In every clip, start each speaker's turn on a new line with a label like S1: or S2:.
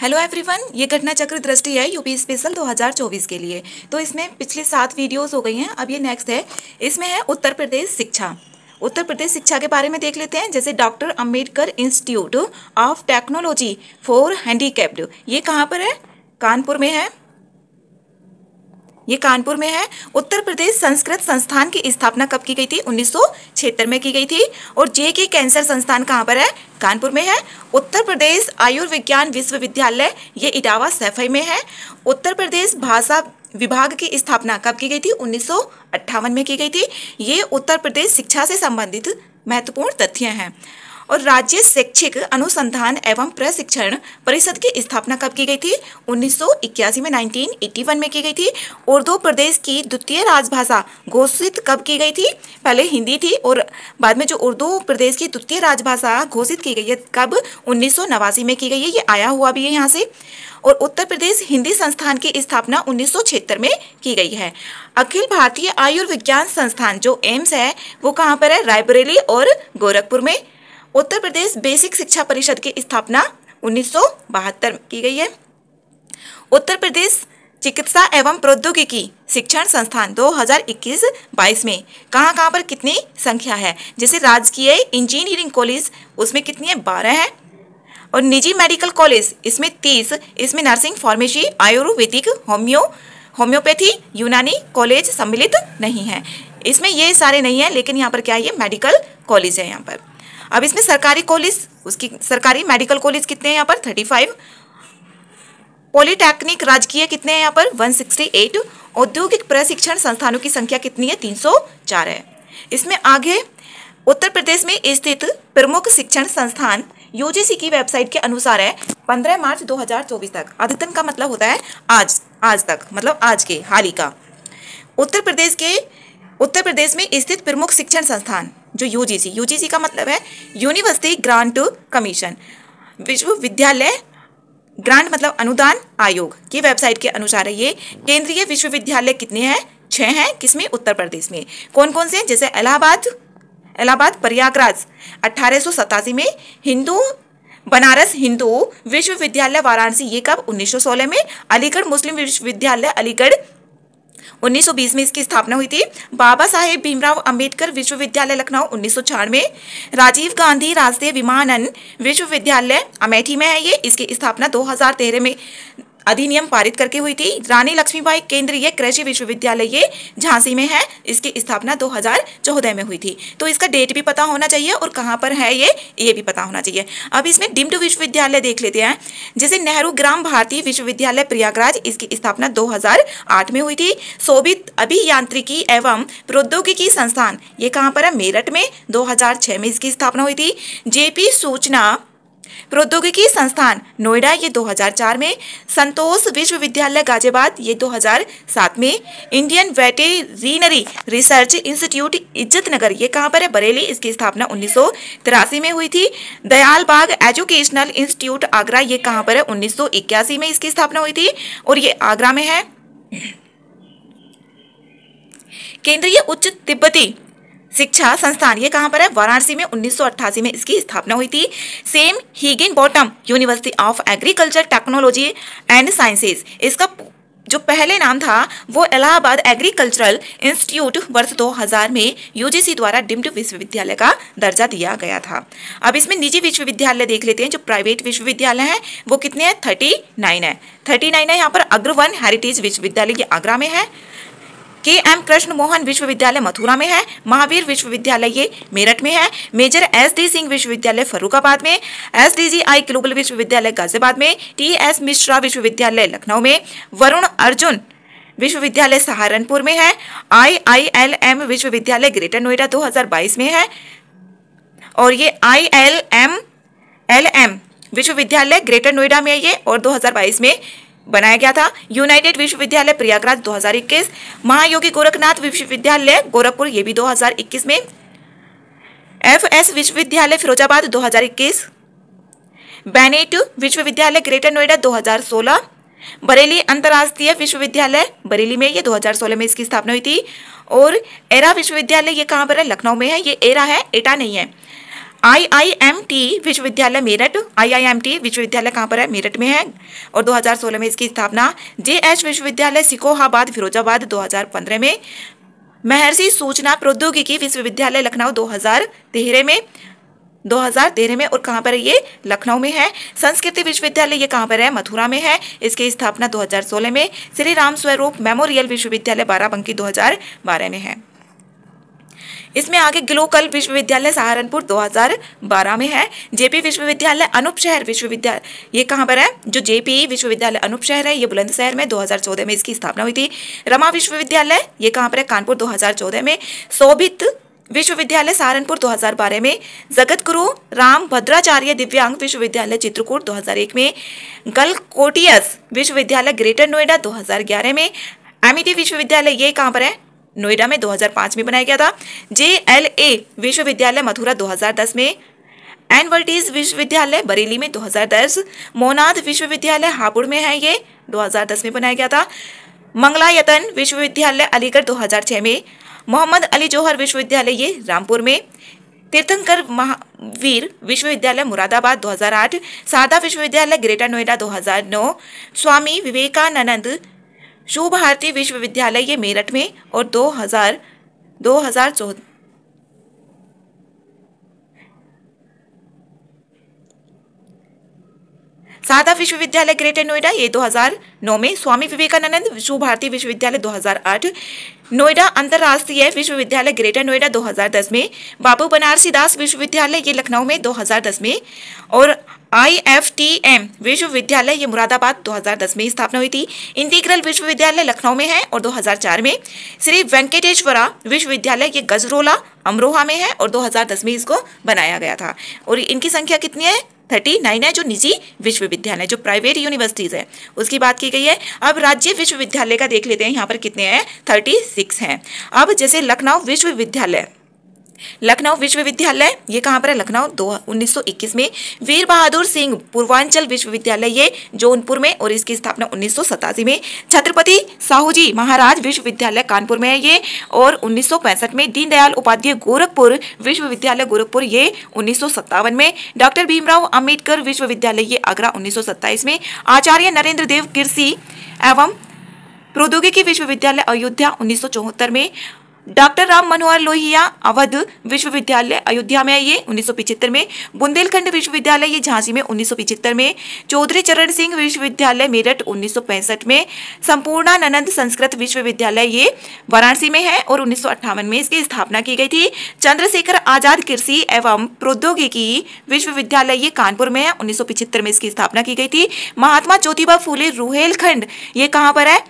S1: Hello everyone, ये घटना चक्र दृष्टि है यूपी स्पेशल 2024 के लिए। तो इसमें पिछले 7 वीडियोस हो गई हैं, अब ये नेक्स्ट है। इसमें है उत्तर प्रदेश शिक्षा। उत्तर प्रदेश शिक्षा के बारे में देख लेते हैं। जैसे doctor Ambedkar institute of technology for handicapped, ये कहाँ पर है? कानपुर में है। ये कानपुर में है। उत्तर प्रदेश संस्कृत संस्थान की स्थापना कब की गई थी? 1976 में की गई थी। और जे.के. कैंसर संस्थान कहाँ पर है? कानपुर में है। उत्तर प्रदेश आयुर्विज्ञान विश्वविद्यालय, ये इटावा सैफई में है। उत्तर प्रदेश भाषा विभाग की स्थापना कब की गई थी? 1958 में की गई थी। ये उत्तर प्रदेश शिक्षा से संबंधित महत्वपूर्ण तथ्य हैं। और राज्य शैक्षिक अनुसंधान एवं प्रशिक्षण परिषद की स्थापना कब की गई थी? 1981 में, 1981 में की गई थी। उर्दू प्रदेश की द्वितीय राजभाषा घोषित कब की गई थी? पहले हिंदी थी और बाद में जो उर्दू प्रदेश की द्वितीय राजभाषा घोषित की गई है कब? 1989 में की गई है। ये आया हुआ भी है यहाँ से। और उत्तर प्रदेश हिंदी संस्थान की स्थापना 1976 में की गई है। अखिल भारतीय आयुर्विज्ञान संस्थान जो एम्स है वो कहाँ पर है? रायबरेली और गोरखपुर में। उत्तर प्रदेश बेसिक शिक्षा परिषद की स्थापना 1972 की गई है। उत्तर प्रदेश चिकित्सा एवं प्रौद्योगिकी शिक्षण संस्थान 2021-22 में कहाँ पर कितनी संख्या है? जैसे राजकीय इंजीनियरिंग कॉलेज, उसमें कितनी है? 12 है। और निजी मेडिकल कॉलेज, इसमें 30। इसमें नर्सिंग, फार्मेसी, आयुर्वेदिक, होम्योपैथी, यूनानी कॉलेज सम्मिलित नहीं है। इसमें ये सारे नहीं है, लेकिन यहाँ पर क्या है? ये मेडिकल कॉलेज है यहाँ पर। अब इसमें सरकारी कॉलेज, उसकी सरकारी मेडिकल कॉलेज कितने हैं यहाँ पर? 35। पॉलिटेक्निक राजकीय कितने हैं यहाँ पर? 168। औद्योगिक प्रशिक्षण संस्थानों की संख्या कितनी है? 304 है। इसमें आगे उत्तर प्रदेश में स्थित प्रमुख शिक्षण संस्थान यूजीसी की वेबसाइट के अनुसार है 15 मार्च 2024 तक। अद्यतन का मतलब होता है आज तक, मतलब आज के हाल ही का। उत्तर प्रदेश में स्थित प्रमुख शिक्षण संस्थान जो यूजीसी का मतलब है यूनिवर्सिटी ग्रांट कमीशन, विश्वविद्यालय ग्रांट मतलब अनुदान आयोग की वेबसाइट के अनुसार है। ये केंद्रीय विश्वविद्यालय कितने हैं? 6 हैं। किसमें? उत्तर प्रदेश में। कौन कौन से हैं? जैसे इलाहाबाद प्रयागराज 1887 में, बनारस हिंदू विश्वविद्यालय वाराणसी, ये कब? 1916 में। अलीगढ़ मुस्लिम विश्वविद्यालय अलीगढ़ 1920 में इसकी स्थापना हुई थी। बाबा साहेब भीमराव अंबेडकर विश्वविद्यालय लखनऊ 1996 में। राजीव गांधी राष्ट्रीय विमानन विश्वविद्यालय अमेठी में है ये, इसकी स्थापना 2013 में अधिनियम पारित करके हुई थी। रानी लक्ष्मीबाई केंद्रीय कृषि विश्वविद्यालय ये झांसी में है, इसकी स्थापना 2014 में हुई थी। तो इसका डेट भी पता होना चाहिए और कहाँ पर है ये भी पता होना चाहिए। अब इसमें डीम्ड विश्वविद्यालय देख लेते हैं। जैसे नेहरू ग्राम भारती विश्वविद्यालय प्रयागराज, इसकी स्थापना 2008 में हुई थी। शोभित अभियांत्रिकी एवं प्रौद्योगिकी संस्थान, ये कहाँ पर है? मेरठ में, 2006 में इसकी स्थापना हुई थी। जेपी सूचना प्रौद्योगिकी संस्थान नोएडा, ये 2004 में। संतोष विश्वविद्यालय गाजियाबाद, ये 2007 में। Indian veterinary research institute Izzatnagar, ये कहाँ पर है? बरेली, इसकी स्थापना 1983 में हुई थी। दयाल बाग एजुकेशनल इंस्टीट्यूट आगरा, ये कहाँ पर है? 1981 में इसकी स्थापना हुई थी और ये आगरा में है। केंद्रीय उच्च तिब्बती शिक्षा संस्थान, ये कहाँ पर है? वाराणसी में, 1988 में इसकी स्थापना हुई थी। Same Higgin bottom university of agriculture technology and sciences, इसका जो पहले नाम था वो इलाहाबाद एग्रीकल्चरल इंस्टीट्यूट, वर्ष 2000 में यूजीसी द्वारा डीम्ड विश्वविद्यालय का दर्जा दिया गया था। अब इसमें निजी विश्वविद्यालय देख लेते हैं। जो प्राइवेट विश्वविद्यालय हैं वो कितने हैं? 39 है यहाँ पर। अग्रवन हेरिटेज विश्वविद्यालय, ये आगरा में है। के.एम. कृष्ण मोहन विश्वविद्यालय मथुरा में है। महावीर विश्वविद्यालय ये मेरठ में है। Major SD. सिंह विश्वविद्यालय फर्रुखाबाद में। एस.डी.जी.आई. ग्लोबल विश्वविद्यालय गाजियाबाद में। टी.एस. मिश्रा विश्वविद्यालय लखनऊ में। वरुण अर्जुन विश्वविद्यालय सहारनपुर में है। IILM विश्वविद्यालय ग्रेटर नोएडा 2022 में है। और ये IILM विश्वविद्यालय ग्रेटर नोएडा में है ये, और 2022 में बनाया गया था। यूनाइटेड विश्वविद्यालय प्रयागराज 2021। महायोगी गोरखनाथ विश्वविद्यालय गोरखपुर, ये भी 2021 में। FS विश्वविद्यालय फिरोजाबाद 2021। बेनेट विश्वविद्यालय ग्रेटर नोएडा 2016। बरेली अंतर्राष्ट्रीय विश्वविद्यालय बरेली में, ये 2016 में इसकी स्थापना हुई थी। और एरा विश्वविद्यालय, ये कहाँ पर है? लखनऊ में है। ये एरा है, एटा नहीं है। IIMT विश्वविद्यालय मेरठ, IIMT विश्वविद्यालय कहाँ पर है? मेरठ में है और 2016 में इसकी स्थापना। JH विश्वविद्यालय सिकोहाबाद फिरोजाबाद 2015 में। महर्षि सूचना प्रौद्योगिकी विश्वविद्यालय लखनऊ 2013 में और कहाँ पर है ये? लखनऊ में है। संस्कृति विश्वविद्यालय ये कहाँ पर है? मथुरा में है। इसकी स्थापना 2016 में। श्री राम स्वरूप मेमोरियल विश्वविद्यालय बाराबंकी 2012 में है। इसमें आगे ग्लोकल विश्वविद्यालय सहारनपुर 2012 में है। जेपी विश्वविद्यालय अनूप शहर विश्वविद्यालय ये कहाँ पर है? जो जेपी विश्वविद्यालय अनूप शहर है ये बुलंदशहर में 2014 में इसकी स्थापना हुई थी। रमा विश्वविद्यालय ये कहाँ पर है? कानपुर 2014 में। शोभित विश्वविद्यालय सहारनपुर 2012 में। जगत गुरु राम भद्राचार्य दिव्यांग विश्वविद्यालय चित्रकूट 2001 में। गलकोटियस विश्वविद्यालय ग्रेटर नोएडा 2011 में। एमिटी विश्वविद्यालय ये कहाँ पर है? नोएडा में 2005 में बनाया गया था। JLA विश्वविद्यालय मथुरा 2010 में। एनवर्टीज विश्वविद्यालय बरेली में 2010। मोनाद विश्वविद्यालय हापुड़ में है ये 2010 में बनाया गया था। मंगलायतन विश्वविद्यालय अलीगढ़ 2006 में। मोहम्मद अली जौहर विश्वविद्यालय ये रामपुर में। तीर्थंकर महावीर विश्वविद्यालय मुरादाबाद 2008। शारदा विश्वविद्यालय ग्रेटर नोएडा 2009। स्वामी विवेकानंद शिव भारती विश्वविद्यालय ये मेरठ में और 2014 शारदा विश्वविद्यालय ग्रेटर नोएडा ये 2009 में। स्वामी विवेकानंद शिव भारती विश्वविद्यालय 2008। नोएडा अंतर्राष्ट्रीय विश्वविद्यालय ग्रेटर नोएडा 2010 में। बाबू बनारसी दास विश्वविद्यालय ये लखनऊ में 2010 में और IFTM विश्वविद्यालय ये मुरादाबाद 2010 में स्थापना हुई थी। इंटीग्रल विश्वविद्यालय लखनऊ में है और 2004 में। श्री वेंकटेश्वरा विश्वविद्यालय ये गजरोला अमरोहा में है और 2010 में इसको बनाया गया था। और इनकी संख्या कितनी है? 39 है। जो निजी विश्वविद्यालय जो प्राइवेट यूनिवर्सिटीज है उसकी बात की गई है। अब राज्य विश्वविद्यालय का देख लेते हैं, यहाँ पर कितने हैं? 36 हैं। अब जैसे लखनऊ विश्वविद्यालय ये कहाँ पर है? लखनऊ 1921 में। वीर बहादुर सिंह पूर्वांचल विश्वविद्यालय ये जौनपुर में और इसकी स्थापना 1987 में। छत्रपति साहूजी महाराज विश्वविद्यालय कानपुर में है ये और 1965 में। दीनदयाल उपाध्याय गोरखपुर विश्वविद्यालय गोरखपुर ये 1957 में। डॉक्टर भीमराव अंबेडकर विश्वविद्यालय ये आगरा 1927 में। आचार्य नरेंद्र देव कृषि एवं प्रौद्योगिकी विश्वविद्यालय अयोध्या 1974 में। डॉक्टर राम मनोहर लोहिया अवध विश्वविद्यालय अयोध्या में है ये 1975 में। बुंदेलखंड विश्वविद्यालय ये झांसी में 1975 में। चौधरी चरण सिंह विश्वविद्यालय मेरठ 1965 में। संपूर्णानंद संस्कृत विश्वविद्यालय ये वाराणसी में है और 1958 में इसकी स्थापना की गई थी। चंद्रशेखर आजाद कृषि एवं प्रौद्योगिकी विश्वविद्यालय ये कानपुर में है 1975 में इसकी स्थापना की गई थी। महात्मा ज्योतिबा फूले रुहेलखंड ये कहाँ पर है?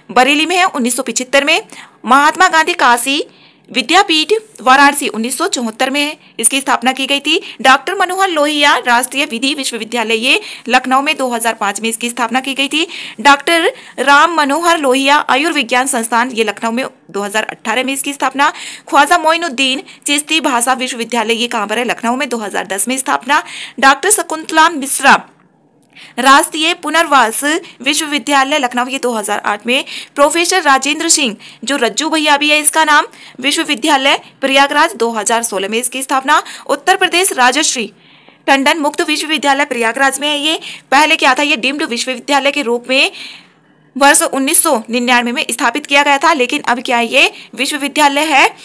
S1: बरेली में है 1975 में। महात्मा गांधी काशी विद्यापीठ वाराणसी 1974 में इसकी स्थापना की गई थी। डॉक्टर मनोहर लोहिया राष्ट्रीय विधि विश्वविद्यालय ये लखनऊ में 2005 में इसकी स्थापना की गई थी। डॉक्टर राम मनोहर लोहिया आयुर्विज्ञान संस्थान ये लखनऊ में 2018 में इसकी स्थापना। ख्वाजा मोइनुद्दीन चिश्ती भाषा विश्वविद्यालय ये कहाँ पर है? लखनऊ में 2010 में स्थापना। डॉक्टर शकुंतला मिश्रा राष्ट्रीय पुनर्वास विश्वविद्यालय लखनऊ ये 2008 में। प्रोफेसर राजेंद्र सिंह जो रज्जू भैया भी है इसका नाम विश्वविद्यालय प्रयागराज 2016 में इसकी स्थापना। उत्तर प्रदेश राजश्री टंडन मुक्त विश्वविद्यालय प्रयागराज में है ये। पहले क्या था? ये डीम्ड विश्वविद्यालय के रूप में वर्ष 1999 में स्थापित किया गया था, लेकिन अब क्या ये विश्वविद्यालय है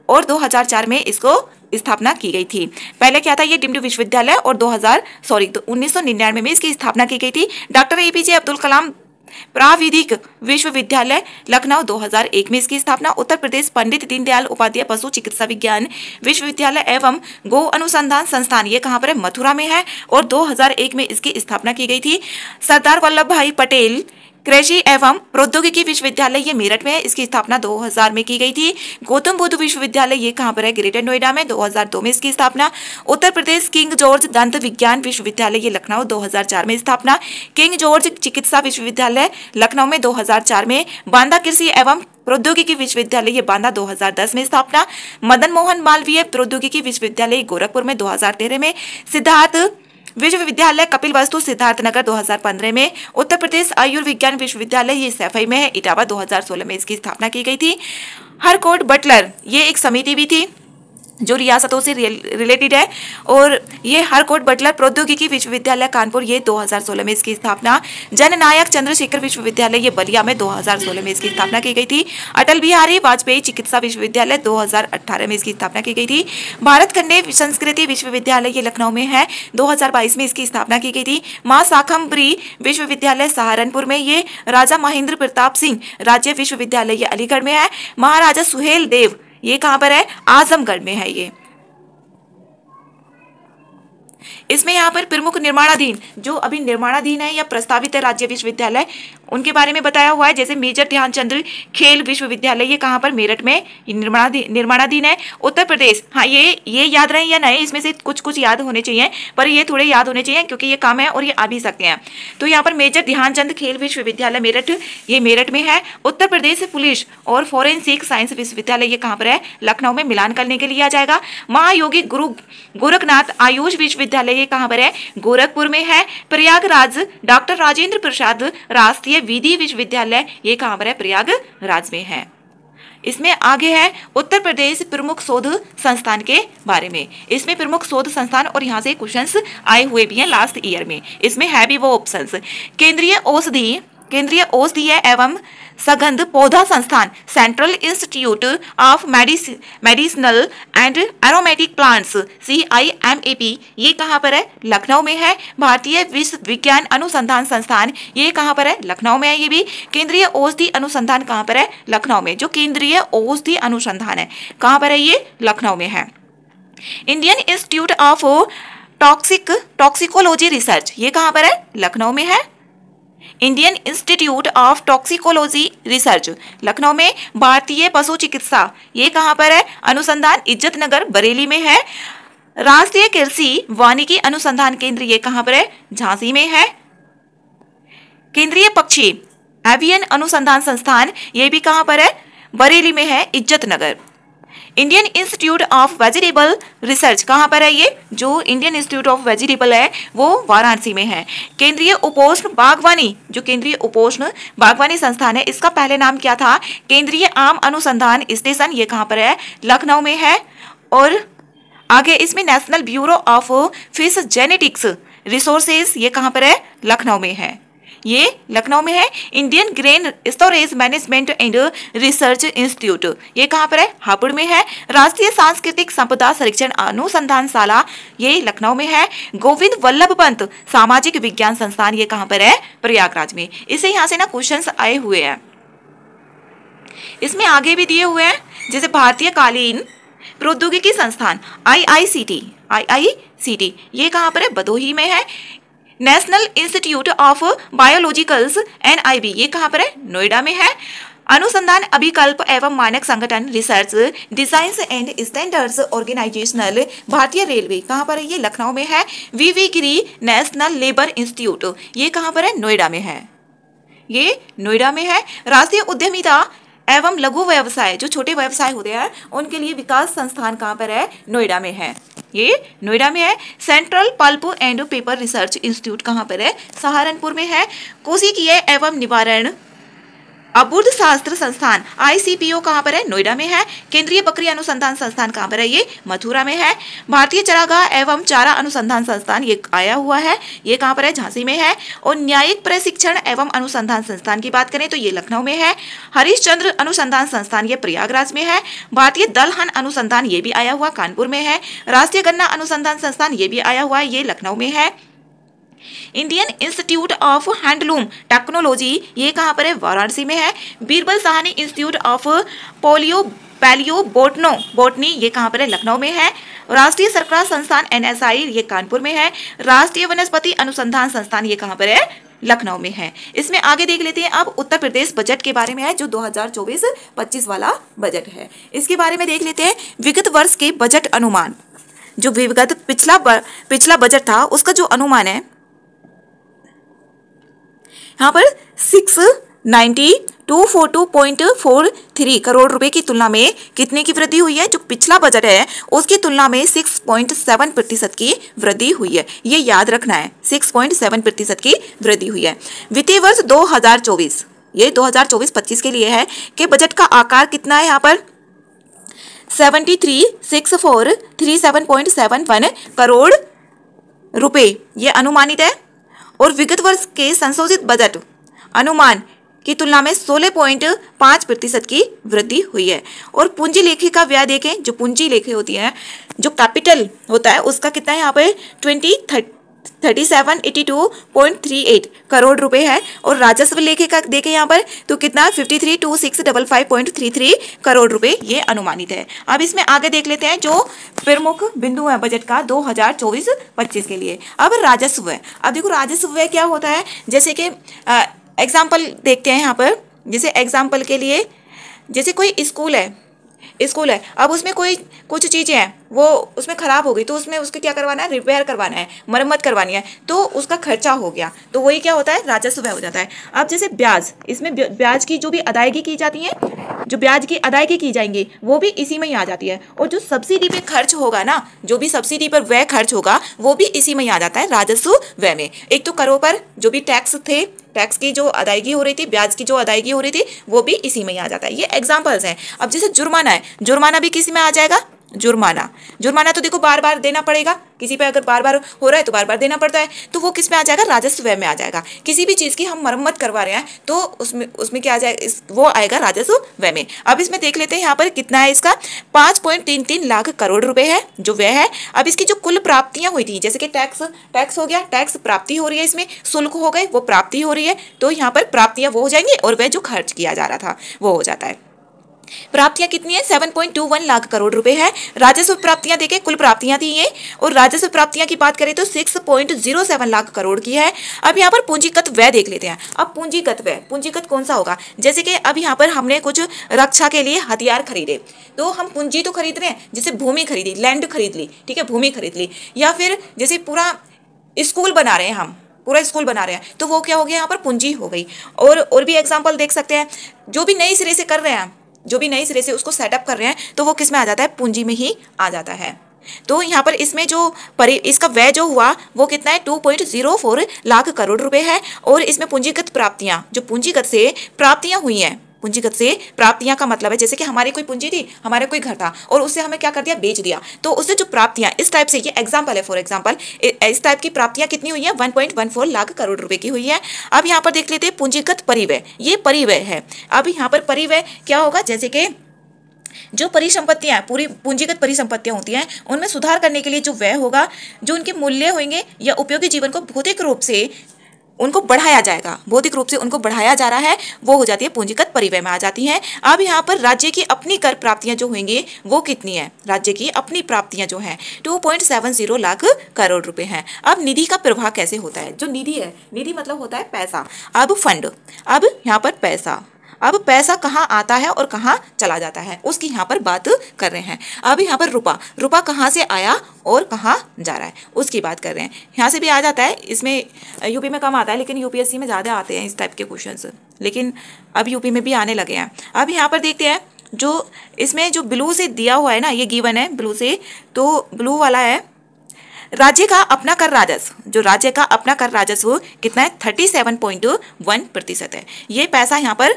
S1: और 2004 में इसको स्थापना की गई थी। पहले क्या था? ये डीम्ड विश्वविद्यालय और 1999 में इसकी स्थापना की गई थी। डॉक्टर APJ अब्दुल कलाम प्राविधिक विश्वविद्यालय लखनऊ 2001 में इसकी स्थापना। उत्तर प्रदेश पंडित दीनदयाल उपाध्याय पशु चिकित्सा विज्ञान विश्वविद्यालय एवं गो अनुसंधान संस्थान ये कहाँ पर है? मथुरा में है और 2001 में इसकी स्थापना की गई थी। सरदार वल्लभ भाई पटेल कृषि एवं प्रौद्योगिकी विश्वविद्यालय ये मेरठ में है, इसकी स्थापना 2000 में की गई थी। गौतम बुद्ध विश्वविद्यालय ये कहाँ पर है? ग्रेटर नोएडा में 2002 में इसकी स्थापना। उत्तर प्रदेश किंग जॉर्ज दंत विज्ञान विश्वविद्यालय ये लखनऊ 2004 में स्थापना। किंग जॉर्ज चिकित्सा विश्वविद्यालय लखनऊ में 2004 में। बांदा कृषि एवं प्रौद्योगिकी विश्वविद्यालय ये बांदा 2010 में स्थापना। मदन मोहन मालवीय प्रौद्योगिकी विश्वविद्यालय गोरखपुर में 2013 में। सिद्धार्थ विश्वविद्यालय कपिलवस्तु सिद्धार्थनगर 2015 में। उत्तर प्रदेश आयुर्विज्ञान विश्वविद्यालय ये सैफई में है, इटावा 2016 में इसकी स्थापना की गई थी। हरकोट बटलर ये एक समिति भी थी जो रियासतों से रिलेटेड है। और ये हरकोट बटलर प्रौद्योगिकी विश्वविद्यालय कानपुर, ये 2016 में इसकी स्थापना। जननायक चंद्रशेखर विश्वविद्यालय, ये बलिया में 2016 में इसकी स्थापना की गई थी। अटल बिहारी वाजपेयी चिकित्सा विश्वविद्यालय 2018 में इसकी स्थापना की गई थी। भारत खंडे संस्कृति विश्वविद्यालय, ये लखनऊ में है, 2022 में इसकी स्थापना की गई थी। मां शाकंभरी विश्वविद्यालय सहारनपुर में, ये राजा महेंद्र प्रताप सिंह राज्य विश्वविद्यालय, ये अलीगढ़ में है। महाराजा सुहेल देव, ये कहां पर है, आजमगढ़ में है। ये इसमें यहाँ पर प्रमुख निर्माणाधीन, जो अभी निर्माणाधीन है या प्रस्तावित है राज्य विश्वविद्यालय, उनके बारे में बताया हुआ है। जैसे मेजर ध्यानचंद खेल विश्वविद्यालय, ये कहाँ पर, मेरठ में निर्माणाधीन है। उत्तर प्रदेश, हाँ ये याद रहे या नहीं, इसमें से कुछ याद होने चाहिए, पर ये थोड़े याद होने चाहिए क्योंकि ये काम है और ये आ भी सकते हैं। तो यहाँ पर मेजर ध्यानचंद खेल विश्वविद्यालय मेरठ, ये मेरठ में है। उत्तर प्रदेश पुलिस और फॉरेंसिक साइंस विश्वविद्यालय, ये कहाँ पर है, लखनऊ में। मिलान करने के लिए आ जाएगा। महायोगी गुरु गोरखनाथ आयुष विश्वविद्यालय, ये कहाँ पर है, गोरखपुर में है। प्रयागराज डॉक्टर राजेंद्र प्रसाद राष्ट्रीय विधि विश्वविद्यालय, ये कहाँ पर है, प्रयागराज में है। इसमें आगे है उत्तर प्रदेश प्रमुख शोध संस्थान के बारे में। इसमें प्रमुख शोध संस्थान, और यहाँ से क्वेश्चंस आए हुए भी हैं लास्ट ईयर में, इसमें है भी वो ऑप्शंस। केंद्रीय औषधीय एवं सगंध पौधा संस्थान, central institute of medicinal and aromatic plants, CIMAP, ये कहाँ पर है, लखनऊ में है। भारतीय विश्व विज्ञान अनुसंधान संस्थान, ये कहाँ पर है, लखनऊ में है। ये भी केंद्रीय औषधि अनुसंधान कहाँ पर है, लखनऊ में। जो केंद्रीय औषधि अनुसंधान है कहाँ पर है, ये लखनऊ में है। Indian institute of toxicology research, ये कहाँ पर है, लखनऊ में है। Indian institute of toxicology research, Lucknow में। भारतीय पशु चिकित्सा, ये कहाँ पर है, अनुसंधान, इज्जत नगर बरेली में है। राष्ट्रीय कृषि वानिकी अनुसंधान केंद्र, ये कहाँ पर है, झांसी में है। केंद्रीय पक्षी एवियन अनुसंधान संस्थान, ये भी कहाँ पर है, बरेली में है, Izzat Nagar. Indian institute of Vegetable Research कहाँ पर है, ये जो इंडियन इंस्टीट्यूट ऑफ वेजिटेबल है वो वाराणसी में है। केंद्रीय उपोष्ण बागवानी, जो केंद्रीय उपोष्ण बागवानी संस्थान है, इसका पहले नाम क्या था, केंद्रीय आम अनुसंधान स्टेशन, ये कहाँ पर है, लखनऊ में है। और आगे इसमें national bureau of fish genetics resources, ये कहाँ पर है, लखनऊ में है, ये लखनऊ में है। Indian grain storage management and research institute, ये कहाँ पर है, हापुड़ में है। राष्ट्रीय सांस्कृतिक संपदा संरक्षण अनुसंधानशाला, ये लखनऊ में है। गोविंद वल्लभ पंत सामाजिक विज्ञान संस्थान, ये कहाँ पर है, प्रयागराज में। इसे यहाँ से ना क्वेश्चंस आए हुए हैं। इसमें आगे भी दिए हुए हैं, जैसे भारतीय कालीन प्रौद्योगिकी संस्थान IICT, ये कहाँ पर है, भदोही में है। National institute of biologicals NIB, ये कहाँ पर है, नोएडा में है। अनुसंधान अभिकल्प एवं मानक संगठन research design and standards organisational भारतीय रेलवे, कहाँ पर है, ये लखनऊ में है। VV Giri national labour institute, ये कहाँ पर है, नोएडा में है, ये नोएडा में है। राष्ट्रीय उद्यमिता एवं लघु व्यवसाय, जो छोटे व्यवसाय होते हैं उनके लिए विकास संस्थान कहाँ पर है, नोएडा में है, ये नोएडा में है। Central pulp and paper research institute कहाँ पर है, सहारनपुर में है। कोशिकीय एवं निवारण अबुर्ध शास्त्र संस्थान ICPO कहाँ पर है, नोएडा में है। केंद्रीय बकरी अनुसंधान संस्थान कहाँ पर है, ये मथुरा में है। भारतीय चरागाह एवं चारा अनुसंधान संस्थान, ये आया हुआ है, ये कहाँ पर है, झांसी में है। और न्यायिक प्रशिक्षण एवं अनुसंधान संस्थान की बात करें तो ये लखनऊ में है। हरिश्चंद्र अनुसंधान संस्थान, ये प्रयागराज में है। भारतीय दलहन अनुसंधान, ये भी आया हुआ कानपुर में है। राष्ट्रीय गन्ना अनुसंधान संस्थान, ये भी आया हुआ है, ये लखनऊ में है। Indian institute of handloom technology, ये कहाँ पर है, वाराणसी में है। Birbal Sahni institute of palaeo botany, ये कहाँ पर है, लखनऊ में है। राष्ट्रीय सरकार संस्थान NSI, ये कानपुर में है। राष्ट्रीय वनस्पति अनुसंधान संस्थान, ये कहाँ पर है, लखनऊ में है। इसमें आगे देख लेते हैं अब उत्तर प्रदेश बजट के बारे में है, जो 2024-25 वाला बजट है, इसके बारे में देख लेते हैं। विगत वर्ष के बजट अनुमान, जो विगत पिछला बजट था उसका जो अनुमान है, यहाँ पर 69242.43 करोड़ रुपए की तुलना में कितने की वृद्धि हुई है, जो पिछला बजट है उसकी तुलना में 6.7% की वृद्धि हुई है, ये याद रखना है, 6.7% की वृद्धि हुई है। वित्तीय वर्ष 2024, ये 2024-25 के लिए है कि बजट का आकार कितना है, यहाँ पर 73,6437.71 करोड़ रुपए ये अनुमानित है। और विगत वर्ष के संशोधित बजट अनुमान की तुलना में 16.5% की वृद्धि हुई है। और पूंजी लेखे का व्यय देखें, जो पूंजी लेखे होती है, जो कैपिटल होता है, उसका कितना है यहाँ पे 3782.38 करोड़ रुपए है। और राजस्व लेखे का देखें यहाँ पर तो कितना 532655.33 करोड़ रुपए ये अनुमानित है। अब इसमें आगे देख लेते हैं जो प्रमुख बिंदु है बजट का 2024-25 के लिए। अब राजस्व है, अब देखो राजस्व क्या होता है, जैसे कि एग्जाम्पल देखते हैं यहाँ पर। जैसे एग्जाम्पल के लिए, जैसे कोई स्कूल है, अब उसमें कोई कुछ चीज़ें हैं वो उसमें ख़राब हो गई, तो उसमें उसको क्या करवाना है, रिपेयर करवाना है, मरम्मत करवानी है, तो उसका खर्चा हो गया, तो वही क्या होता है, राजस्व हो जाता है। अब जैसे ब्याज, इसमें ब्याज की जो भी अदायगी की जाती है, जो ब्याज की अदायगी की जाएंगी वो भी इसी में ही आ जाती है। और जो सब्सिडी पे खर्च होगा ना, जो भी सब्सिडी पर व्यय खर्च होगा वो भी इसी में ही आ जाता है, राजस्व व्यय में। एक तो करों पर जो भी टैक्स थे, टैक्स की जो अदायगी हो रही थी, ब्याज की जो अदायगी हो रही थी, वो भी इसी में ही आ जाता है। ये एग्जांपल्स हैं। अब जैसे जुर्माना है, जुर्माना भी किसी में आ जाएगा, जुर्माना तो देखो बार बार देना पड़ेगा, किसी पे अगर बार बार हो रहा है तो बार बार देना पड़ता है, तो वो किस में आ जाएगा, राजस्व व्यय में आ जाएगा। किसी भी चीज़ की हम मरम्मत करवा रहे हैं तो उसमें क्या आ जाएगा, वो आएगा राजस्व व्यय में। अब इसमें देख लेते हैं यहाँ पर कितना है, इसका 5.33 लाख करोड़ रुपए है जो व्यय है। अब इसकी जो कुल प्राप्तियां हुई थी, जैसे कि टैक्स हो गया, टैक्स प्राप्ति हो रही है, इसमें शुल्क हो गए वो प्राप्ति हो रही है, तो यहाँ पर प्राप्तियां वो हो जाएंगी और वह जो खर्च किया जा रहा था वो हो जाता है। प्राप्तियां कितनी है, 7.21 लाख करोड़ रुपए है। राजस्व प्राप्तियां देखें, कुल प्राप्तियां थी ये, और राजस्व प्राप्तियां की बात करें तो 6.07 लाख करोड़ की है। अब यहाँ पर पूंजीगत व्यय देख लेते हैं। अब पूंजीगत व्यय, पूंजीगत कौन सा होगा, जैसे कि अब यहाँ पर हमने कुछ रक्षा के लिए हथियार खरीदे, तो हम पूंजी तो खरीद रहे हैं, जैसे भूमि खरीदी, लैंड खरीद ली, ठीक है, भूमि खरीद ली, या फिर जैसे पूरा स्कूल बना रहे हैं, हम पूरा स्कूल बना रहे हैं, तो वो क्या हो गया, यहाँ पर पूंजी हो गई। और भी एग्जाम्पल देख सकते हैं, जो भी नए सिरे से कर रहे हैं, जो भी नई सिरे से उसको सेटअप कर रहे हैं, तो वो किस में आ जाता है, पूंजी में ही आ जाता है। तो यहाँ पर इसमें जो इसका व्यय जो हुआ वो कितना है, 2.04 लाख करोड़ रुपए है। और इसमें पूंजीगत प्राप्तियां, जो पूंजीगत से प्राप्तियां हुई हैं, पूंजीगत से प्राप्तियां का मतलब है जैसे कि हमारी कोई पूंजी थी, हमारा कोई घर था और उससे हमें क्या कर दिया, बेच दिया, तो उससे जो प्राप्तियां, इस टाइप से, ये एग्जांपल है, फॉर एग्जांपल इस टाइप की प्राप्तियां कितनी हुई है, 1.14 लाख करोड़ रुपए की हुई है। अब यहाँ पर देख लेते हैं पूंजीगत परिव्यय, ये परिव्यय है। अब यहाँ पर परिव्यय क्या होगा, जैसे कि जो परिसंपत्तियां, पूरी पूंजीगत परिसंपत्तियां होती हैं, उनमें सुधार करने के लिए जो व्यय होगा, जो उनके मूल्य होंगे या उपयोगी जीवन को भौतिक रूप से उनको बढ़ाया जाएगा, भौतिक रूप से उनको बढ़ाया जा रहा है, वो हो जाती है पूंजीगत परिव्यय में आ जाती है। अब यहाँ पर राज्य की अपनी कर प्राप्तियां जो होंगी वो कितनी है, राज्य की अपनी प्राप्तियां जो हैं 2.70 लाख करोड़ रुपए हैं। अब निधि का प्रवाह कैसे होता है, जो निधि है, निधि मतलब होता है पैसा। अब फंड, अब यहाँ पर पैसा, अब पैसा कहाँ आता है और कहाँ चला जाता है, उसकी यहाँ पर बात कर रहे हैं। अब यहाँ पर रुपा कहाँ से आया और कहाँ जा रहा है, उसकी बात कर रहे हैं। यहाँ से भी आ जाता है, इसमें यूपी में कम आता है, लेकिन यूपीएससी में ज़्यादा आते हैं इस टाइप के क्वेश्चंस, लेकिन अब यूपी में भी आने लगे हैं। अब यहाँ पर देखते हैं, जो इसमें जो ब्लू से दिया हुआ है ना, ये गिवन है ब्लू से, तो ब्लू वाला है राज्य का अपना कर राजस्व, जो राज्य का अपना कर राजस्व कितना है, 37.1% है। ये पैसा यहाँ पर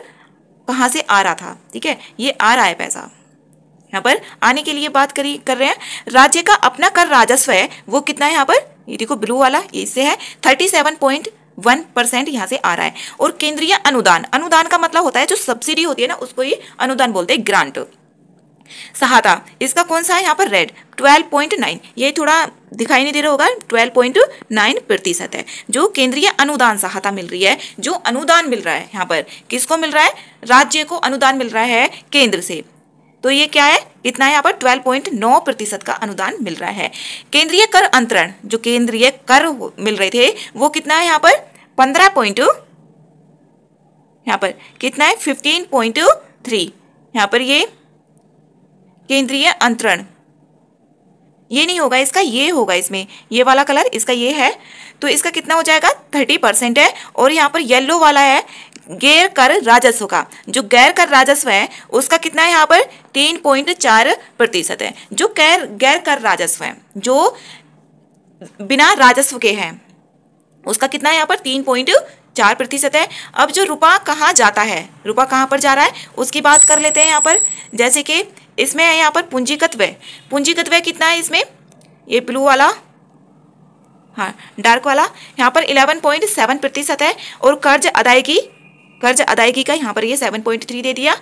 S1: कहाँ से आ रहा था, ठीक है, ये आ रहा है पैसा, यहाँ पर आने के लिए बात कर रहे हैं। राज्य का अपना कर राजस्व है वो कितना है, यहाँ पर ये देखो ब्लू वाला, इससे है 37.1% यहाँ से आ रहा है। और केंद्रीय अनुदान, अनुदान का मतलब होता है जो सब्सिडी होती है ना, उसको ही अनुदान बोलते हैं, ग्रांट। सहायता, इसका कौन सा है यहाँ पर, रेड, 12.9, ये थोड़ा दिखाई नहीं दे रहा होगा, 12.9% है जो केंद्रीय अनुदान सहायता मिल रही है। जो अनुदान मिल रहा है यहाँ पर किसको मिल रहा है, राज्य को अनुदान मिल रहा है केंद्र से, तो ये क्या है, कितना है यहाँ पर 12.9% का अनुदान मिल रहा है। केंद्रीय कर अंतरण, जो केंद्रीय कर मिल रहे थे वो कितना है यहाँ पर 15 यहाँ पर कितना है 15.3, यहाँ पर ये केंद्रीय अंतरण, ये नहीं होगा इसका, ये होगा इसमें, ये वाला कलर इसका ये है, तो इसका कितना हो जाएगा 30% है। और यहाँ पर येलो वाला है गैर कर राजस्व का, जो गैर कर राजस्व है उसका कितना है यहाँ पर 3.4% है। जो गैर कर राजस्व है, जो बिना राजस्व के हैं, उसका कितना है यहाँ पर 3.4% है। अब जो रुपा कहाँ जाता है, रुपा कहाँ पर जा रहा है उसकी बात कर लेते हैं यहाँ पर। जैसे कि इसमें है यहाँ पर पूंजीगत व्यय। पूंजीगत व्यय कितना है इसमें, ये ब्लू वाला, हाँ डार्क वाला, यहाँ पर 11.7% है। और कर्ज अदायगी का यहाँ पर ये 7.3 दे दिया।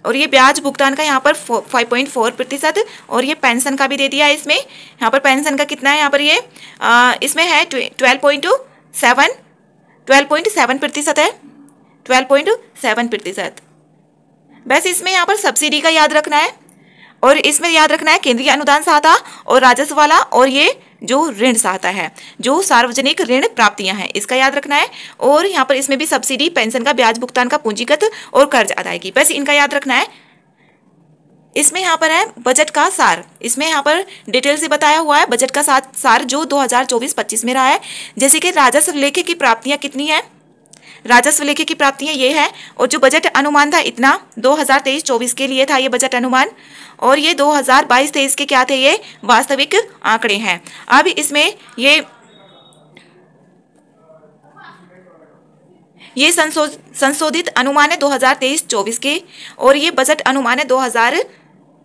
S1: और ये ब्याज भुगतान का यहाँ पर 5.4%। और ये पेंशन का भी दे दिया इसमें। यहाँ पर पेंशन का कितना है, यहाँ पर ये इसमें है 12.7% है, 12.7%। बस इसमें यहाँ पर सब्सिडी का याद रखना है। और इसमें याद रखना है केंद्रीय अनुदान सहायता और राजस्व वाला, और ये जो ऋण सहायता है, जो सार्वजनिक ऋण प्राप्तियां हैं, इसका याद रखना है। और यहाँ पर इसमें भी सब्सिडी, पेंशन का, ब्याज भुगतान का, पूंजीगत और कर्ज अदायगी, बस इनका याद रखना है। इसमें यहाँ पर है बजट का सार। इसमें यहाँ पर डिटेल से बताया हुआ है बजट का सार जो 2024-25 में रहा है। जैसे कि राजस्व लेखे की प्राप्तियां कितनी है, राजस्व लेखे की प्राप्तियां ये है। और जो बजट अनुमान था इतना 2023-24 के लिए था ये बजट अनुमान। और ये 2022-23 के क्या थे, ये वास्तविक आंकड़े हैं। अब इसमें ये संशोधित अनुमान है 2023-24 के। और ये बजट अनुमान है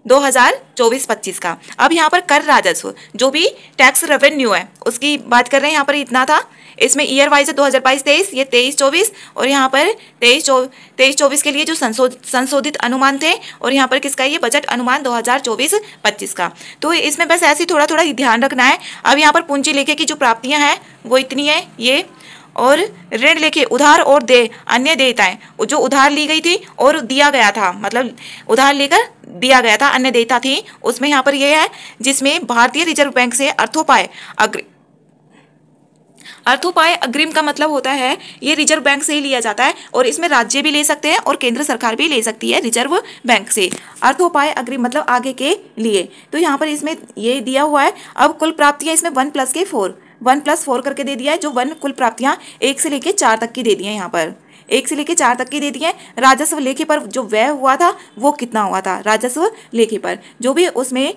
S1: 2024-25 का। अब यहाँ पर कर राजस्व, जो भी टैक्स रेवेन्यू है उसकी बात कर रहे हैं। यहाँ पर इतना था। इसमें ईयर वाइज है 2022-23, ये 23-24। और यहाँ पर 23-24 के लिए जो संशोधित अनुमान थे। और यहाँ पर किसका, ये बजट अनुमान 2024-25 का। तो इसमें बस ऐसे थोड़ा थोड़ा ध्यान रखना है। अब यहाँ पर पूंजी लेखे की जो प्राप्तियां हैं वो इतनी है ये। और ऋण लेखे, उधार और अन्य देयताएं, जो उधार ली गई थी और दिया गया था, मतलब उधार लेकर दिया गया था, अन्य देयता थी, उसमें यहाँ पर ये है जिसमें भारतीय रिजर्व बैंक से अर्थोपाय अग्रिम का मतलब होता है ये रिजर्व बैंक से ही लिया जाता है। और इसमें राज्य भी ले सकते हैं और केंद्र सरकार भी ले सकती है रिजर्व बैंक से। अर्थोपाय अग्रिम मतलब आगे के लिए। तो यहाँ पर इसमें ये दिया हुआ है। अब कुल प्राप्तियां इसमें 1+4 करके दे दिया है। जो कुल प्राप्तियां 1 से लेके 4 तक की दे दी है। यहाँ पर 1 से लेके 4 तक की दे दी है। राजस्व लेखे पर जो व्यय हुआ था वो कितना हुआ था, राजस्व लेखे पर जो भी उसमें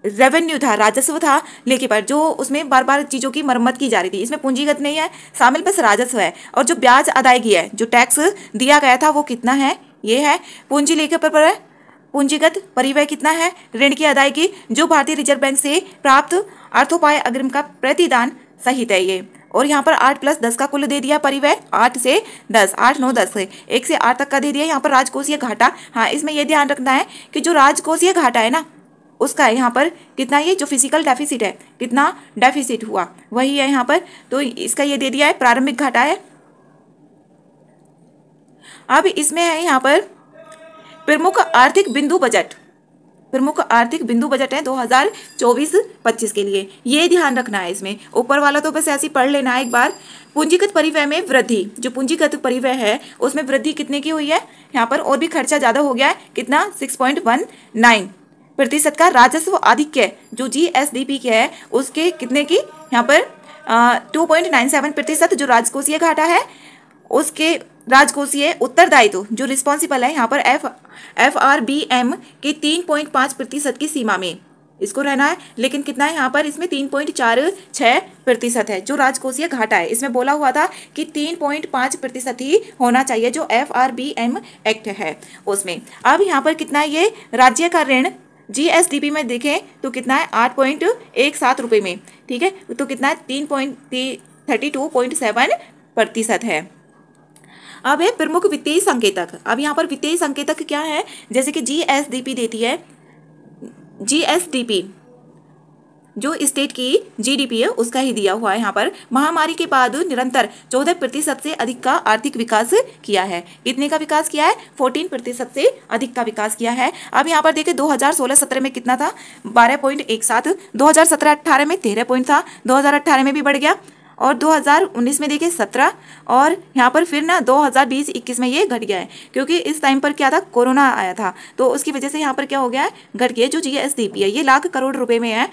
S1: रेवेन्यू था, राजस्व था लेखे पर, जो उसमें बार बार चीज़ों की मरम्मत की जा रही थी। इसमें पूंजीगत नहीं है शामिल, बस राजस्व है। और जो ब्याज अदायगी है, जो टैक्स दिया गया था वो कितना है, ये है। पूंजी लेखे पर है पूंजीगत परिव्यय कितना है, ऋण की अदायगी, जो भारतीय रिजर्व बैंक से प्राप्त अर्थोपाय अग्रिम का प्रतिदान सहित है ये। और यहाँ पर 8+10 का कुल दे दिया परिव्यय, 8 से 10, 8, 9, 10 है, 1 से 8 तक का दे दिया। यहाँ पर राजकोषीय घाटा, हाँ इसमें यह ध्यान रखना है कि जो राजकोषीय घाटा है ना उसका है यहाँ पर कितना, ये जो फिजिकल डेफिसिट है कितना डेफिसिट हुआ वही है यहाँ पर। तो इसका ये दे दिया है, प्रारंभिक घाटा है। अब इसमें है यहाँ पर प्रमुख आर्थिक बिंदु बजट है 2024-25 के लिए, ये ध्यान रखना है। इसमें ऊपर वाला तो बस ऐसे ही पढ़ लेना है एक बार। पूंजीगत परिव्यय में वृद्धि, जो पूंजीगत परिव्यय है उसमें वृद्धि कितने की हुई है यहाँ पर, और भी खर्चा ज्यादा हो गया है, कितना 6.19% का। राजस्व आधिक्य जो GSDP के है उसके कितने की यहाँ पर 2.97%। जो राजकोषीय घाटा है उसके राजकोषीय उत्तरदायित्व जो रिस्पॉन्सिबल है यहाँ पर FRBM की 3.5% की सीमा में इसको रहना है। लेकिन कितना है यहाँ पर, इसमें 3.46% है जो राजकोषीय घाटा है। इसमें बोला हुआ था कि 3.5% ही होना चाहिए जो FRBM एक्ट है उसमें। अब यहाँ पर कितना है, ये राज्य का ऋण GSDP में देखें तो कितना है 8.17 रुपये में, ठीक है। तो कितना है 32.7% है। अब है प्रमुख वित्तीय संकेतक। अब यहाँ पर वित्तीय संकेतक क्या है, जैसे कि GSDP देती है, GSDP जो स्टेट की GDP है उसका ही दिया हुआ है। यहाँ पर महामारी के बाद निरंतर 14% से अधिक का आर्थिक विकास किया है। कितने का विकास किया है, 14% से अधिक का विकास किया है। अब यहाँ पर देखिए 2016-17 में कितना था, 12.17, 2017-18 में 13 पॉइंट था, 2018 में भी बढ़ गया, और 2019 में देखिए 17, और यहाँ पर फिर ना 2020-21 में ये घट गया है, क्योंकि इस टाइम पर क्या था, कोरोना आया था, तो उसकी वजह से यहाँ पर क्या हो गया है, घट गया। जो GSDP है ये लाख करोड़ रुपए में है,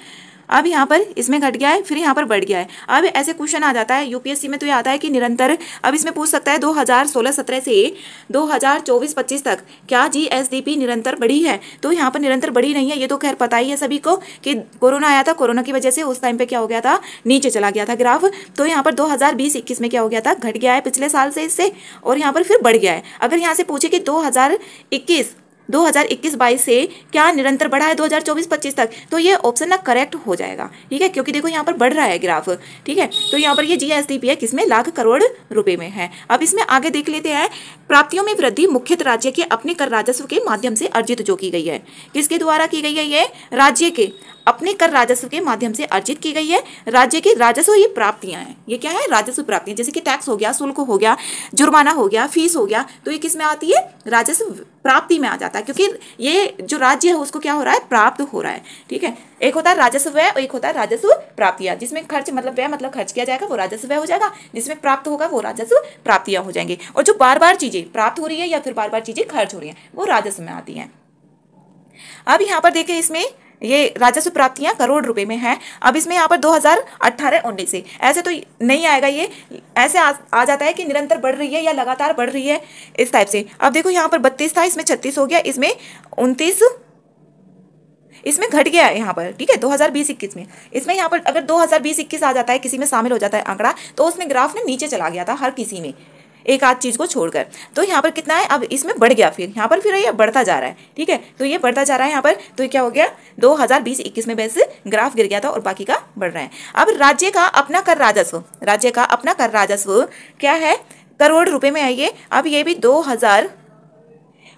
S1: अब यहाँ पर इसमें घट गया है, फिर यहाँ पर बढ़ गया है। अब ऐसे क्वेश्चन आ जाता है UPSC में, तो ये आता है कि निरंतर, अब इसमें पूछ सकता है 2016-17 से 2024-25 तक क्या GSDP निरंतर बढ़ी है, तो यहाँ पर निरंतर बढ़ी नहीं है। ये तो खैर पता ही है सभी को कि कोरोना आया था, कोरोना की वजह से उस टाइम पे क्या हो गया था, नीचे चला गया था ग्राफ। तो यहाँ पर 2020-21 में क्या हो गया था, घट गया है पिछले साल से इससे, और यहाँ पर फिर बढ़ गया है। अगर यहाँ से पूछे कि 2021 2021-22 से क्या निरंतर बढ़ा है 2024-25 तक? तो ये ऑप्शन ना करेक्ट हो जाएगा, ठीक है, क्योंकि देखो यहाँ पर बढ़ रहा है ग्राफ, ठीक है। तो यहाँ पर ये जीएसडीपी है, किसमें? लाख करोड़ रुपए में है। अब इसमें आगे देख लेते हैं, प्राप्तियों में वृद्धि मुख्यतः राज्य के अपने कर राजस्व के माध्यम से अर्जित जो की गई है। किसके द्वारा की गई है? ये राज्य के अपने कर राजस्व के माध्यम से अर्जित की गई है। राज्य के राजस्व ये प्राप्तियां हैं, ये क्या है? राजस्व प्राप्तियां, जैसे कि टैक्स हो गया, शुल्क हो गया, जुर्माना हो गया, फीस हो गया, तो ये किस में आती है? राजस्व प्राप्ति में आ जाता है, क्योंकि ये जो राज्य है उसको क्या हो रहा है? प्राप्त हो रहा है, ठीक है। एक होता है राजस्व व्यय और एक होता है राजस्व प्राप्तियां। जिसमें खर्च मतलब व्यय मतलब खर्च किया जाएगा वो राजस्व व्यय हो जाएगा, जिसमें प्राप्त होगा वो राजस्व प्राप्तियां हो जाएंगी। और जो बार बार चीजें प्राप्त हो रही है या फिर बार बार चीजें खर्च हो रही है वो राजस्व में आती है। अब यहाँ पर देखें, इसमें ये राजस्व प्राप्तियां करोड़ रुपए में है। अब इसमें यहाँ पर 2018-19 से ऐसे तो नहीं आएगा, ये ऐसे आ जाता है कि निरंतर बढ़ रही है या लगातार बढ़ रही है, इस टाइप से। अब देखो यहाँ पर 32 था, इसमें 36 हो गया, इसमें 29, इसमें घट गया है यहाँ पर, ठीक है, 2020-21 में। इसमें यहाँ पर अगर 2020-21 आ जाता है, किसी में शामिल हो जाता है आंकड़ा, तो उसमें ग्राफ ना नीचे चला गया था हर किसी में, एक आध चीज को छोड़कर। तो यहाँ पर कितना है? अब इसमें बढ़ गया, फिर यहाँ पर फिर ये बढ़ता जा रहा है, ठीक है। तो ये बढ़ता जा रहा है यहाँ पर, तो क्या हो गया? 2020-21 में वैसे ग्राफ गिर गया था और बाकी का बढ़ रहा है। अब राज्य का अपना कर राजस्व, राज्य का अपना कर राजस्व क्या है? करोड़ रुपए में है ये। अब ये भी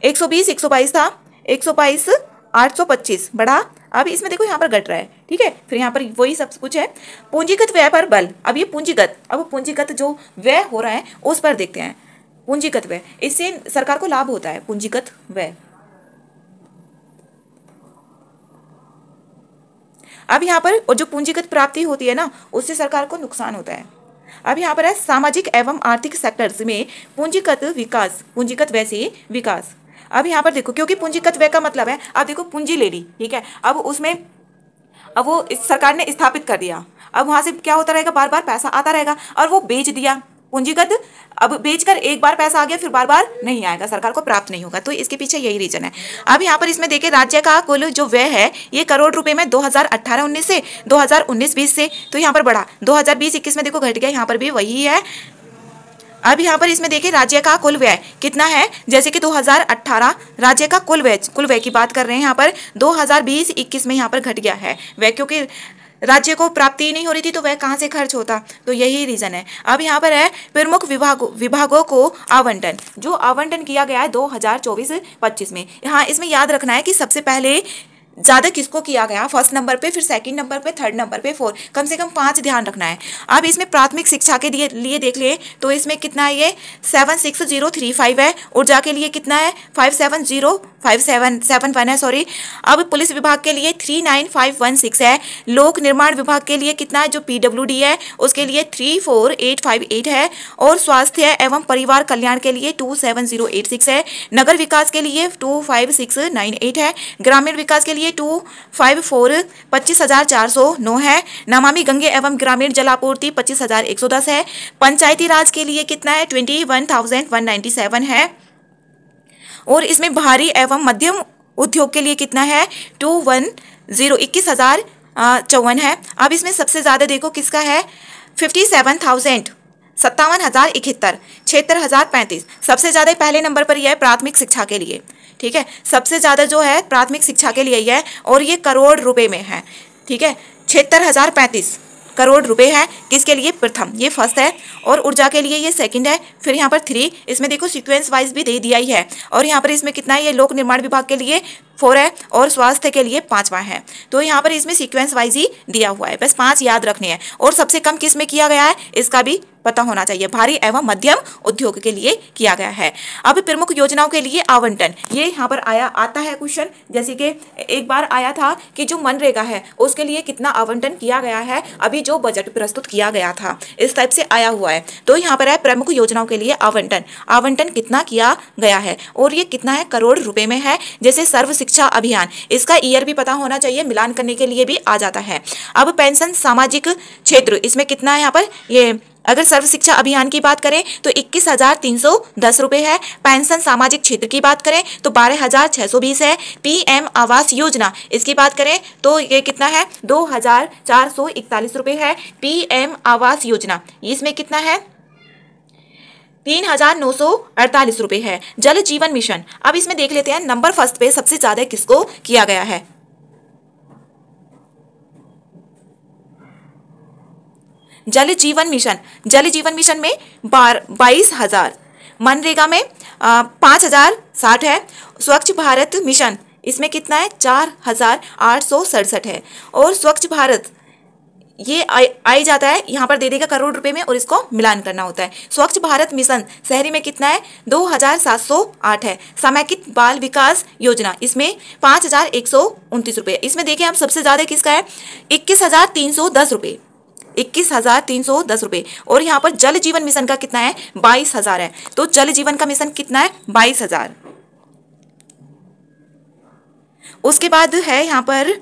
S1: 122 था, 122,825 बढ़ा। अब इसमें देखो यहाँ पर घट रहा है, ठीक है। फिर यहाँ पर वही सब कुछ है। पूंजीगत व्यय पर बल, अब ये पूंजीगत जो व्यय हो रहा है उस पर देखते हैं। पूंजीगत व्यय, इससे सरकार को लाभ होता है, पूंजीगत व्यय। अब यहाँ पर और जो पूंजीगत प्राप्ति होती है ना, उससे सरकार को नुकसान होता है। अब यहाँ पर है सामाजिक एवं आर्थिक सेक्टर्स में पूंजीगत विकास, पूंजीगत व्यय से विकास। अब यहाँ पर देखो, क्योंकि पूंजीगत व्यय का मतलब है, अब देखो पूंजी ले ली, ठीक है, अब उसमें अब वो सरकार ने स्थापित कर दिया, अब वहां से क्या होता रहेगा? बार बार पैसा आता रहेगा, और वो बेच दिया पूंजीगत, अब बेचकर एक बार पैसा आ गया, फिर बार बार नहीं आएगा, सरकार को प्राप्त नहीं होगा। तो इसके पीछे यही रीजन है। अब यहाँ पर इसमें देखिए, राज्य का कुल जो व्यय है ये करोड़ रुपए में 2018-19 से 2019-20 से, तो यहाँ पर बढ़ा। 2020-21 में देखो घट गया, यहाँ पर भी वही है। अब यहाँ पर इसमें देखिए, राज्य का कुल व्यय कितना है? जैसे कि 2018 राज्य का कुल व्यय की बात कर रहे हैं, यहाँ पर 2020-21 में यहाँ पर घट गया है व्यय, क्योंकि राज्य को प्राप्ति नहीं हो रही थी, तो वह कहाँ से खर्च होता? तो यही रीजन है। अब यहाँ पर है प्रमुख विभागों को आवंटन, जो आवंटन किया गया है 2024-25 में। यहाँ इसमें याद रखना है कि सबसे पहले ज्यादा किसको किया गया? फर्स्ट नंबर पे, फिर सेकंड नंबर पे, थर्ड नंबर पे, 4, कम से कम 5 ध्यान रखना है। अब इसमें प्राथमिक शिक्षा के लिए देख लिए तो इसमें कितना है? ये 76035 है। ऊर्जा के लिए कितना है? 5705771 है, सॉरी। अब पुलिस विभाग के लिए 39516 है। लोक निर्माण विभाग के लिए कितना है? जो PWD है उसके लिए 34858 है। और स्वास्थ्य एवं परिवार कल्याण के लिए 27086 है। नगर विकास के लिए 25698 है। ग्रामीण विकास के लिए 254,25,409 है। नमामि गंगे एवं ग्रामीण जलापूर्ति 25,110 है। पंचायती राज के लिए कितना है? 21,197 है। और इसमें भारी एवं मध्यम उद्योग के लिए कितना है? 21,051 है। अब इसमें सबसे ज्यादा देखो किसका है? 57,000 57,071, 76,035 सबसे ज्यादा पहले नंबर पर यह है प्राथमिक शिक्षा के लिए, ठीक है। सबसे ज्यादा जो है प्राथमिक शिक्षा के लिए है, और ये करोड़ रुपए में है, ठीक है। 76,035 करोड़ रुपए है। किसके लिए? प्रथम, ये फर्स्ट है। और ऊर्जा के लिए ये सेकंड है। फिर यहाँ पर 3, इसमें देखो सीक्वेंस वाइज भी दे दिया ही है। और यहाँ पर इसमें कितना है? ये लोक निर्माण विभाग के लिए 4 है और स्वास्थ्य के लिए 5वां है। तो यहाँ पर इसमें सीक्वेंस वाइज ही दिया हुआ है, बस 5 याद रखने हैं। और सबसे कम किस में किया गया है इसका भी पता होना चाहिए, भारी एवं मध्यम उद्योग के लिए किया गया है। अब प्रमुख योजनाओं के लिए आवंटन, ये यहाँ पर आता है क्वेश्चन, जैसे कि एक बार आया था कि जो मनरेगा है उसके लिए कितना आवंटन किया गया है अभी जो बजट प्रस्तुत किया गया था, इस टाइप से आया हुआ है। तो यहाँ पर है प्रमुख योजनाओं के लिए आवंटन कितना किया गया है और ये कितना है? करोड़ रुपए में है। जैसे सर्व शिक्षा अभियान, इसका ईयर भी पता होना चाहिए, मिलान करने के लिए भी आ जाता है। अब पेंशन सामाजिक क्षेत्र, इसमें कितना है? यहाँ पर ये अगर सर्व शिक्षा अभियान की बात करें तो 21,310 रुपए है। पेंशन सामाजिक क्षेत्र की बात करें तो 12,620 है। PM आवास योजना इसकी बात करें तो ये कितना है? 2,441 रुपए है। PM आवास योजना इसमें कितना है? 3,948 रुपए है। जल जीवन मिशन, अब इसमें देख लेते हैं नंबर फर्स्ट पे सबसे ज्यादा किसको किया गया है। जल जीवन मिशन, जल जीवन मिशन में 22,000, मनरेगा में 5,060 है। स्वच्छ भारत मिशन इसमें कितना है 4,867 है। और स्वच्छ भारत ये आई जाता है यहाँ पर दे देगा करोड़ रुपए में और इसको मिलान करना होता है। स्वच्छ भारत मिशन शहरी में कितना है 2,708 है। समेकित बाल विकास योजना इसमें 5,129 रुपये। इसमें देखिए हम सबसे ज्यादा किसका है 21,310 रुपये, 21,310 रुपये। और यहाँ पर जल जीवन मिशन का कितना है 22,000 है। तो जल जीवन का मिशन कितना है 22,000। उसके बाद है यहाँ पर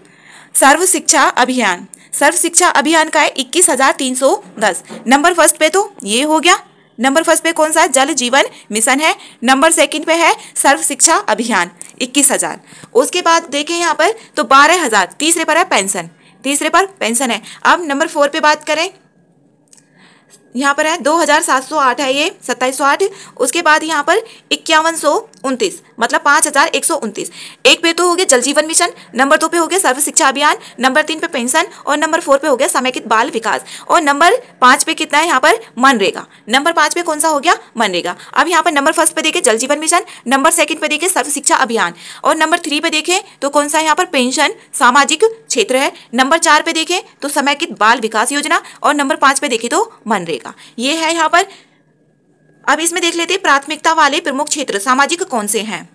S1: सर्व शिक्षा अभियान, सर्व शिक्षा अभियान का है 21,310। नंबर फर्स्ट पे तो ये हो गया, नंबर फर्स्ट पे कौन सा है जल जीवन मिशन है। नंबर सेकंड पे है सर्व शिक्षा अभियान 21,000। उसके बाद देखें यहाँ पर तो 12,000। तीसरे पर है पेंशन, तीसरे पर पेंशन है। अब नंबर 4 पे बात करें, यहाँ पर है 2,708 है ये 2,708। उसके बाद यहाँ पर 5,129 मतलब 5,129। एक पे तो हो गया जल जीवन मिशन, नंबर 2 पे हो गया सर्व शिक्षा अभियान, नंबर 3 पे पेंशन और नंबर 4 पे हो गया समेकित बाल विकास और नंबर 5 पे कितना है यहाँ पर मनरेगा। नंबर 5 पे कौन सा हो गया मनरेगा। अब यहाँ पर नंबर फर्स्ट पे देखे जल जीवन मिशन, नंबर सेकंड पे देखे सर्व शिक्षा अभियान और नंबर 3 पे देखे तो कौन सा यहाँ पर पेंशन सामाजिक क्षेत्र है। नंबर 4 पे देखे तो समेकित बाल विकास योजना और नंबर 5 पे देखे तो मनरेगा। ये है यहाँ पर। अब इसमें देख लेते हैं प्राथमिकता वाले प्रमुख क्षेत्र सामाजिक कौन से हैं।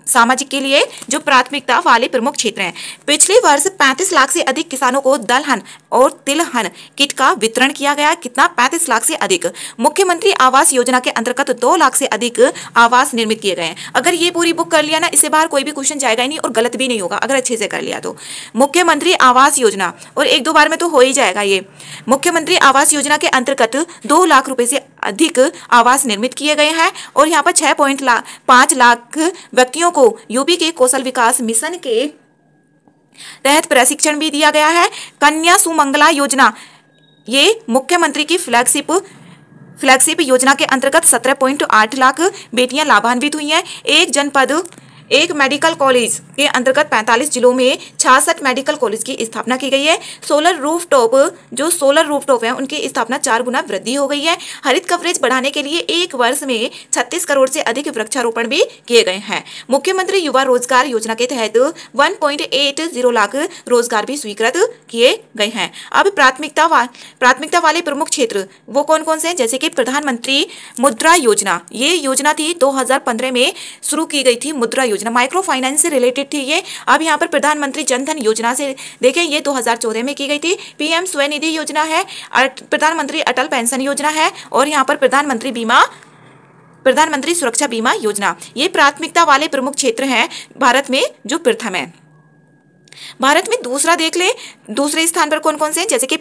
S1: सामाजिक के लिए जो प्राथमिकता वाले प्रमुख क्षेत्र हैं, पिछले वर्ष 35 लाख से अधिक किसानों को दलहन और तिलहन किट का वितरण किया गया। कितना 35 लाख से अधिक। मुख्यमंत्री आवास योजना के अंतर्गत 2 लाख से अधिक आवास निर्मित किए गए हैं। अगर ये पूरी बुक कर लिया ना, इससे बाहर कोई भी क्वेश्चन जाएगा ही नहीं और गलत भी नहीं होगा अगर अच्छे से कर लिया तो। मुख्यमंत्री आवास योजना और 1-2 बार में तो हो ही जाएगा ये। मुख्यमंत्री आवास योजना के अंतर्गत 2 लाख रुपए से अधिक आवास निर्मित किए गए हैं और यहाँ पर 6.5 लाख व्यक्तियों को यूपी के कौशल विकास मिशन के तहत प्रशिक्षण भी दिया गया है। कन्या सुमंगला योजना ये मुख्यमंत्री की फ्लैगशिप योजना के अंतर्गत 17.8 लाख बेटियां लाभान्वित हुई हैं। एक मेडिकल कॉलेज के अंतर्गत 45 जिलों में 66 मेडिकल कॉलेज की स्थापना की गई है। सोलर रूफटॉप है उनकी स्थापना 4 गुना वृद्धि हो गई है। हरित कवरेज बढ़ाने के लिए 1 वर्ष में 36 करोड़ से अधिक वृक्षारोपण भी किए गए हैं। मुख्यमंत्री युवा रोजगार योजना के तहत 1.80 लाख रोजगार भी स्वीकृत किए गए हैं। अब प्राथमिकता वाले प्रमुख क्षेत्र वो कौन कौन से हैं, जैसे कि प्रधानमंत्री मुद्रा योजना। ये योजना थी 2015 में शुरू की गई थी। मुद्रा योजना माइक्रो फाइनेंस से रिलेटेड थी ये। अब यहाँ पर प्रधानमंत्री जनधन योजना से देखें ये 2014 में की गई थी। पीएम स्वनिधि योजना है, प्रधानमंत्री अटल पेंशन योजना है और यहाँ पर प्रधानमंत्री सुरक्षा बीमा योजना। ये प्राथमिकता वाले प्रमुख क्षेत्र हैं भारत में जो प्रथम है। भारत में दूसरा देख ले, दूसरे स्थान पर कौन कौन से हैं, जैसे कि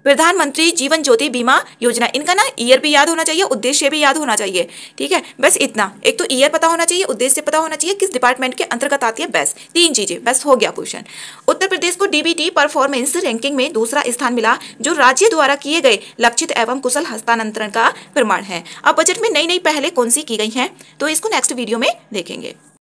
S1: प्रधानमंत्री जीवन ज्योति बीमा योजना। इनका ना ईयर भी याद होना चाहिए, उद्देश्य भी याद होना चाहिए। ठीक है, बस इतना, एक तो ईयर पता होना चाहिए, उद्देश्य पता होना चाहिए, किस डिपार्टमेंट के अंतर्गत आती है, बस 3 चीजें, बस हो गया क्वेश्चन। उत्तर प्रदेश को डीबीटी परफॉर्मेंस रैंकिंग में दूसरा स्थान मिला, जो राज्य द्वारा किए गए लक्षित एवं कुशल हस्तांतरण का प्रमाण है। अब बजट में नई पहलें कौन सी की गई हैं, तो इसको नेक्स्ट वीडियो में देखेंगे।